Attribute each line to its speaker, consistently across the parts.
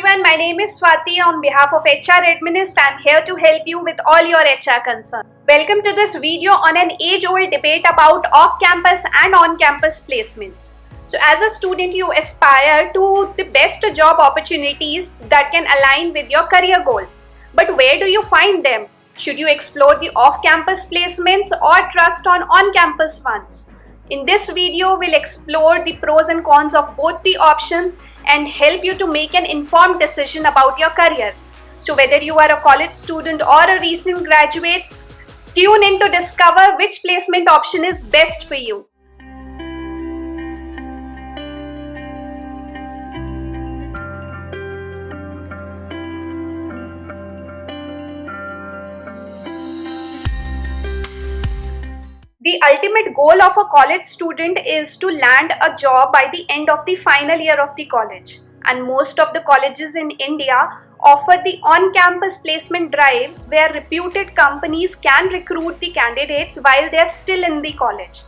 Speaker 1: everyone, my name is Swati. On behalf of Administ, I am here to help you with all your HR concerns. Welcome to this video on an age-old debate about off-campus and on-campus placements. So as a student, you aspire to the best job opportunities that can align with your career goals. But where do you find them? Should you explore the off-campus placements or trust on on-campus ones? In this video, we'll explore the pros and cons of both the options and help you to make an informed decision about your career. So whether you are a college student or a recent graduate, tune in to discover which placement option is best for you. The ultimate goal of a college student is to land a job by the end of the final year of the college. And most of the colleges in India offer the on-campus placement drives where reputed companies can recruit the candidates while they are still in the college.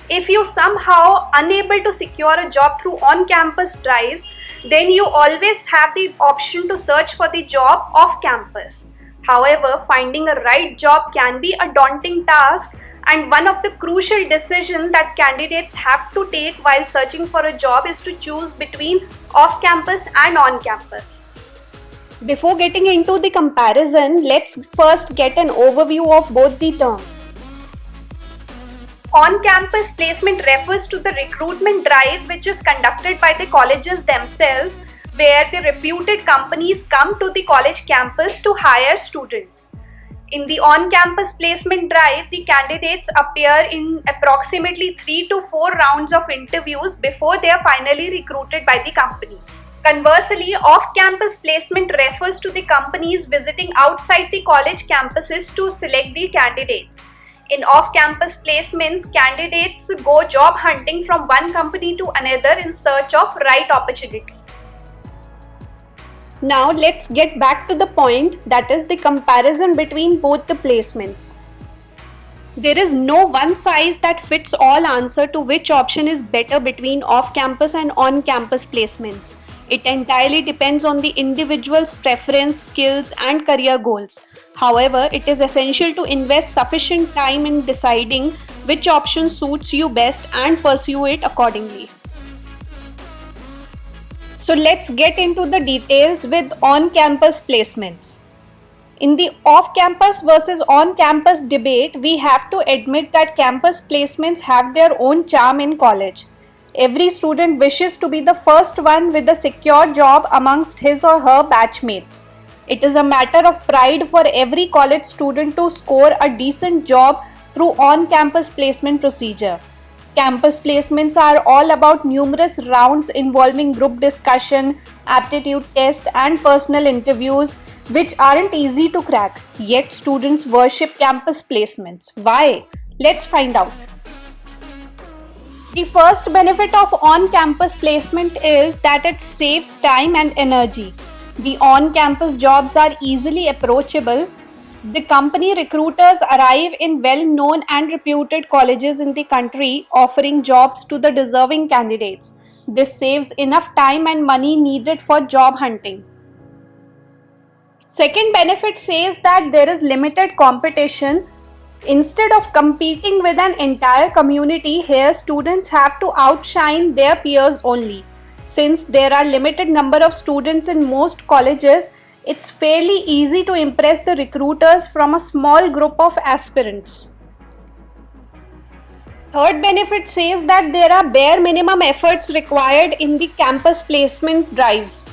Speaker 1: If you somehow unable to secure a job through on-campus drives, then you always have the option to search for the job off-campus. However, finding a right job can be a daunting task, and one of the crucial decisions that candidates have to take while searching for a job is to choose between off-campus and on-campus. Before getting into the comparison, let's first get an overview of both the terms. On-campus placement refers to the recruitment drive which is conducted by the colleges themselves, where the reputed companies come to the college campus to hire students. In the on-campus placement drive, the candidates appear in approximately 3 to 4 rounds of interviews before they are finally recruited by the companies. Conversely, off-campus placement refers to the companies visiting outside the college campuses to select the candidates. In off-campus placements, candidates go job hunting from one company to another in search of right opportunity. Now let's get back to the point, that is the comparison between both the placements. There is no one size that fits all answer to which option is better between off-campus and on-campus placements. It entirely depends on the individual's preference, skills and career goals. However, it is essential to invest sufficient time in deciding which option suits you best and pursue it accordingly. So let's get into the details with on-campus placements. In the off-campus versus on-campus debate, we have to admit that campus placements have their own charm in college. Every student wishes to be the first one with a secure job amongst his or her batchmates. It is a matter of pride for every college student to score a decent job through on-campus placement procedure. Campus placements are all about numerous rounds involving group discussion, aptitude test and personal interviews, which aren't easy to crack. Yet students worship campus placements. Why? Let's find out. The first benefit of on-campus placement is that it saves time and energy. The on-campus jobs are easily approachable. The company recruiters arrive in well-known and reputed colleges in the country, offering jobs to the deserving candidates. This saves enough time and money needed for job hunting. Second benefit says that there is limited competition. Instead of competing with an entire community, here students have to outshine their peers only. Since there are limited number of students in most colleges, it's fairly easy to impress the recruiters from a small group of aspirants. Third benefit says that there are bare minimum efforts required in the campus placement drives,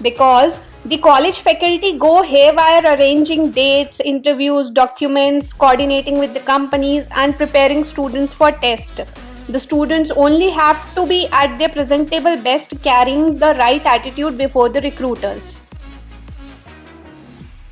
Speaker 1: because the college faculty go haywire arranging dates, interviews, documents, coordinating with the companies and preparing students for tests. The students only have to be at their presentable best, carrying the right attitude before the recruiters.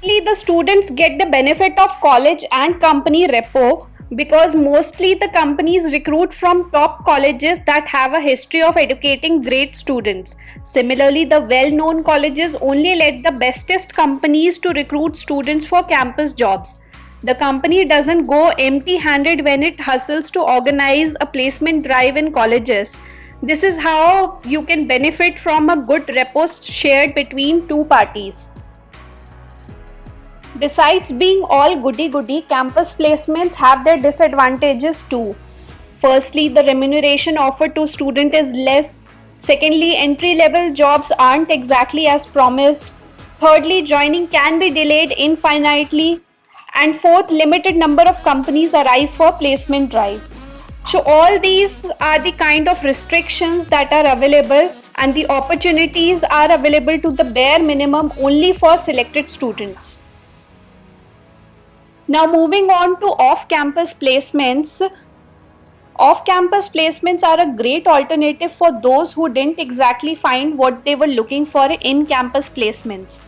Speaker 1: The students get the benefit of college and company rapport, because mostly the companies recruit from top colleges that have a history of educating great students. Similarly, the well-known colleges only let the bestest companies to recruit students for campus jobs. The company doesn't go empty-handed when it hustles to organize a placement drive in colleges. This is how you can benefit from a good rapport shared between two parties. Besides being all goody-goody, campus placements have their disadvantages too. Firstly, the remuneration offered to students is less. Secondly, entry-level jobs aren't exactly as promised. Thirdly, joining can be delayed infinitely. And fourth, limited number of companies arrive for placement drive. So all these are the kind of restrictions that are available, and the opportunities are available to the bare minimum only for selected students. Now moving on to off-campus placements. Off-campus placements are a great alternative for those who didn't exactly find what they were looking for in campus placements.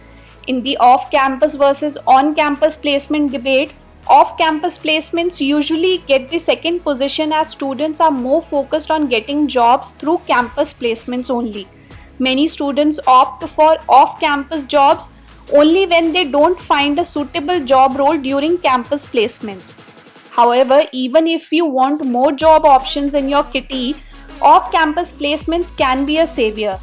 Speaker 1: In the off-campus versus on-campus placement debate, off-campus placements usually get the second position as students are more focused on getting jobs through campus placements only. Many students opt for off-campus jobs only when they don't find a suitable job role during campus placements. However, even if you want more job options in your kitty, off-campus placements can be a savior.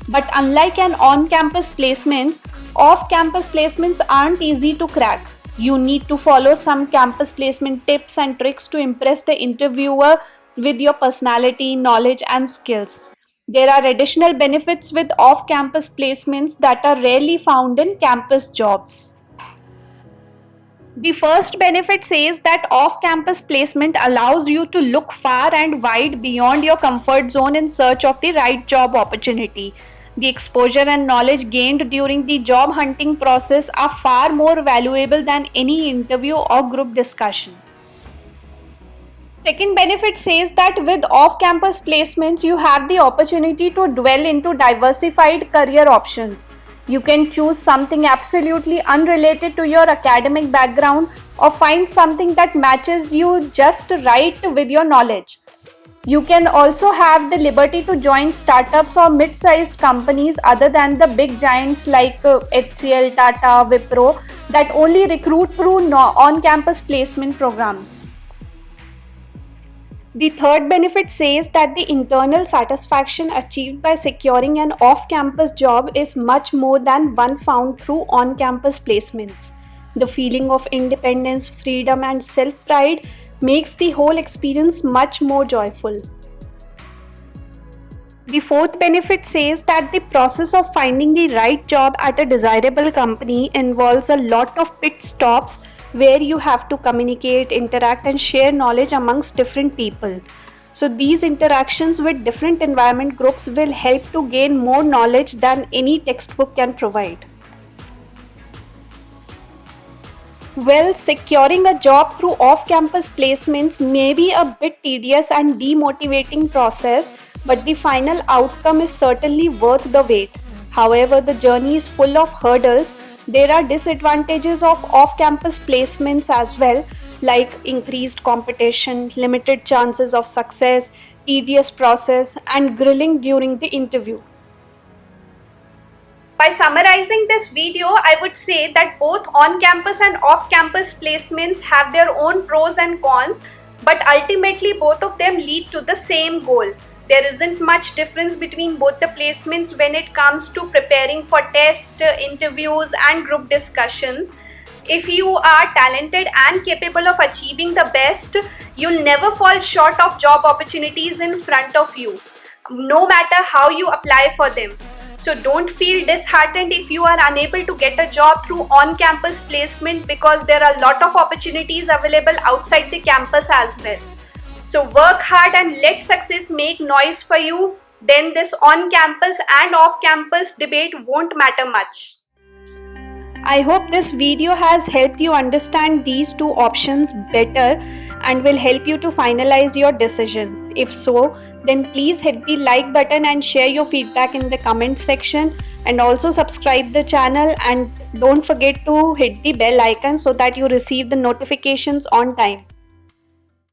Speaker 1: But unlike an on-campus placements, off-campus placements aren't easy to crack. You need to follow some campus placement tips and tricks to impress the interviewer with your personality, knowledge, and skills. There are additional benefits with off-campus placements that are rarely found in campus jobs. The first benefit says that off-campus placement allows you to look far and wide beyond your comfort zone in search of the right job opportunity. The exposure and knowledge gained during the job hunting process are far more valuable than any interview or group discussion. Second benefit says that with off-campus placements, you have the opportunity to dwell into diversified career options. You can choose something absolutely unrelated to your academic background or find something that matches you just right with your knowledge. You can also have the liberty to join startups or mid-sized companies other than the big giants like HCL, Tata, Wipro that only recruit through on-campus placement programs. The third benefit says that the internal satisfaction achieved by securing an off-campus job is much more than one found through on-campus placements. The feeling of independence, freedom, and self-pride makes the whole experience much more joyful. The fourth benefit says that the process of finding the right job at a desirable company involves a lot of pit stops where you have to communicate, interact, and share knowledge amongst different people. So these interactions with different environment groups will help to gain more knowledge than any textbook can provide. Well, securing a job through off-campus placements may be a bit tedious and demotivating process, but the final outcome is certainly worth the wait. However, the journey is full of hurdles. There are disadvantages of off-campus placements as well, like increased competition, limited chances of success, tedious process, and grilling during the interview. By summarizing this video, I would say that both on-campus and off-campus placements have their own pros and cons, but ultimately both of them lead to the same goal. There isn't much difference between both the placements when it comes to preparing for tests, interviews, and group discussions. If you are talented and capable of achieving the best, you'll never fall short of job opportunities in front of you, no matter how you apply for them. So don't feel disheartened if you are unable to get a job through on-campus placement, because there are a lot of opportunities available outside the campus as well. So work hard and let success make noise for you. Then this on-campus and off-campus debate won't matter much. I hope this video has helped you understand these two options better and will help you to finalize your decision. If so, then please hit the like button and share your feedback in the comment section, and also subscribe the channel, and don't forget to hit the bell icon so that you receive the notifications on time.